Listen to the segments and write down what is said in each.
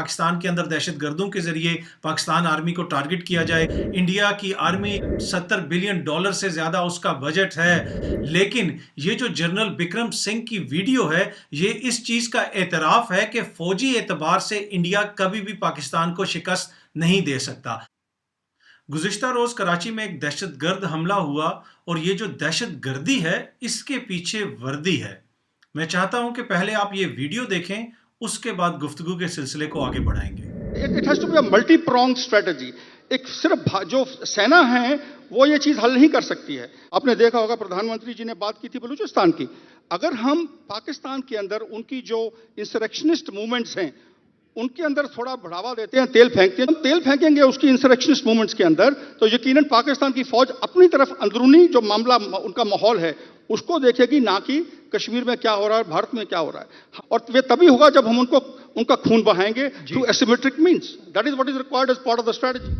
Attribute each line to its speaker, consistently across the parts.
Speaker 1: पाकिस्तान के अंदर दहशत गर्दों के जरिए पाकिस्तान आर्मी को टारगेट किया जाए। इंडिया की आर्मी $70 बिलियन से ज्यादा उसका बजट है, लेकिन ये जो जनरल बिक्रम सिंह की वीडियो है, ये इस चीज का एतराफ है कि फौजी एतबार से इंडिया कभी भी पाकिस्तान को शिकस्त नहीं दे सकता। गुज़िश्ता रोज कराची में एक दहशतगर्द हमला हुआ और ये जो दहशत गर्दी है इसके पीछे वर्दी है। मैं चाहता हूं कि पहले आप ये वीडियो देखें, उसके बाद गुफ्तगू के सिलसिले को आगे बढ़ाएंगे।
Speaker 2: It has to be a multi prong strategy. एक सिर्फ जो सेना है वो ये चीज हल नहीं कर सकती है। आपने देखा होगा प्रधानमंत्री जी ने बात की थी बलूचिस्तान की। अगर हम पाकिस्तान के अंदर उनकी जो इंसरेक्शनिस्ट मूवमेंट्स हैं उनके अंदर थोड़ा बढ़ावा देते हैं, तेल फेंकते हैं, हम तेल फेंकेंगे उसकी इंसरेक्शनिस्ट मूवमेंट्स के अंदर, तो यकीनन पाकिस्तान की फौज अपनी तरफ अंदरूनी जो मामला उनका माहौल है उसको देखेगी, ना कि कश्मीर में क्या हो रहा है, भारत में क्या हो रहा है। और वे तभी होगा जब हम उनका खून बहाएंगे through asymmetric means. That is what is required as part of the strategy.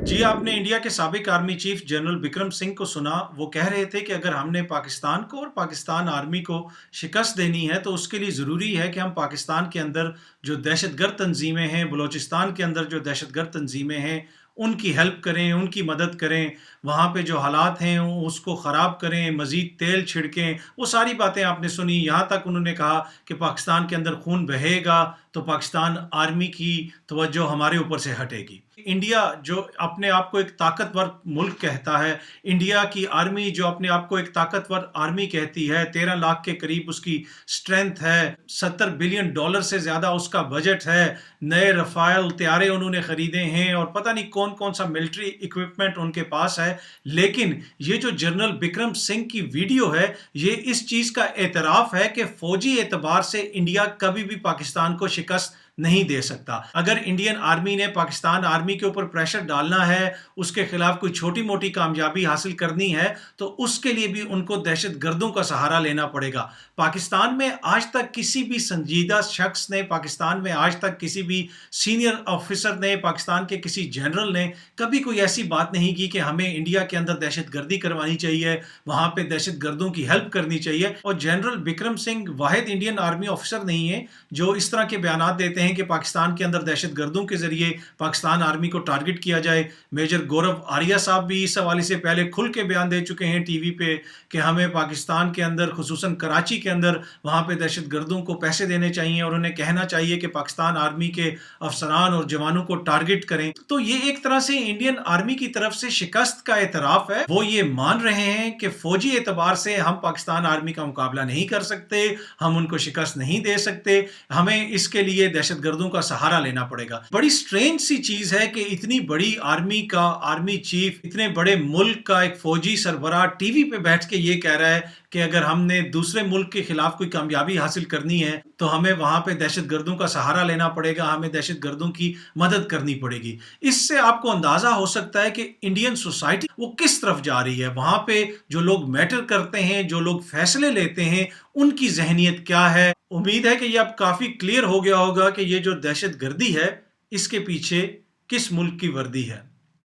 Speaker 1: जी, आपने इंडिया के साबिक army chief general Bikram Singh को सुना। वो कह रहे थे कि अगर हमने पाकिस्तान को और पाकिस्तान आर्मी को शिकस्त देनी है तो उसके लिए ज़रूरी है कि हम पाकिस्तान के अंदर जो दहशतगर्द तंजीमें हैं, बलूचिस्तान के अंदर जो दहशतगर्द तंजीमें हैं, उनकी हेल्प करें, उनकी मदद करें, वहाँ पे जो हालात हैं उसको ख़राब करें, मज़ीद तेल छिड़कें। वो सारी बातें आपने सुनी। यहाँ तक उन्होंने कहा कि पाकिस्तान के अंदर खून बहेगा तो पाकिस्तान आर्मी की तवज्जो हमारे ऊपर से हटेगी। इंडिया जो अपने आप को एक ताकतवर मुल्क कहता है, इंडिया की आर्मी जो अपने आप को एक ताकतवर आर्मी कहती है, 13 लाख के करीब उसकी स्ट्रेंथ है, $70 बिलियन से ज़्यादा उसका बजट है, नए रफ़ाल तैयारे उन्होंने ख़रीदे हैं और पता नहीं कौन कौन सा मिलिट्री इक्विपमेंट उनके पास है। लेकिन ये जो जनरल बिक्रम सिंह की वीडियो है, ये इस चीज़ का एतराफ़ है कि फ़ौजी एतबार से इंडिया कभी भी पाकिस्तान को शिकस्त नहीं दे सकता। अगर इंडियन आर्मी ने पाकिस्तान आर्मी के ऊपर प्रेशर डालना है, उसके खिलाफ कोई छोटी मोटी कामयाबी हासिल करनी है, तो उसके लिए भी उनको दहशत गर्दों का सहारा लेना पड़ेगा। पाकिस्तान में आज तक किसी भी संजीदा शख्स ने, पाकिस्तान में आज तक किसी भी सीनियर ऑफिसर ने, पाकिस्तान के किसी जनरल ने कभी कोई ऐसी बात नहीं की कि हमें इंडिया के अंदर दहशत गर्दी करवानी चाहिए, वहां पे दहशत गर्दों की हेल्प करनी चाहिए। और जनरल बिक्रम सिंह वाहिद इंडियन आर्मी ऑफिसर नहीं है जो इस तरह के बयान देते हैं कि पाकिस्तान के अंदर दहशत गर्दों के जरिए पाकिस्तान आर्मी को टारगेट किया जाए। मेजर गौरव आर्या साहब भी इस हवाले से पहले खुल के बयान दे चुके हैं टीवी पे कि हमें पाकिस्तान के अंदर, खुसूसन कराची के अंदर, वहां पे दहशत गर्दों को पैसे देने चाहिए और उन्हें कहना चाहिए कि पाकिस्तान आर्मी के अफसरान और जवानों को टारगेट करें। तो ये एक तरह से इंडियन आर्मी की तरफ से शिकस्त का एतराफ है। वो ये मान रहे हैं कि फौजी एतबार से हम पाकिस्तान आर्मी का मुकाबला नहीं कर सकते, हम उनको शिकस्त नहीं दे सकते, हमें इसके लिए दहशत गर्दों का सहारा लेना पड़ेगा। बड़ी स्ट्रेंज सी चीज है कि इतनी बड़ी आर्मी का आर्मी चीफ, इतने बड़े मुल्क का एक फौजी सरबराह टीवी पे बैठ के ये कह रहा है कि अगर हमने दूसरे मुल्क के खिलाफ कोई कामयाबी हासिल करनी है तो हमें वहां पे दहशत गर्दों का सहारा लेना पड़ेगा, हमें दहशत गर्दों की मदद करनी पड़ेगी। इससे आपको अंदाजा हो सकता है कि इंडियन सोसाइटी वो किस तरफ जा रही है। वहां पे जो लोग मैटर करते हैं, जो लोग फैसले लेते हैं, उनकी जहनियत क्या है। उम्मीद है कि ये अब काफी क्लियर हो गया होगा कि ये जो दहशत गर्दी है इसके पीछे किस मुल्क की वर्दी है।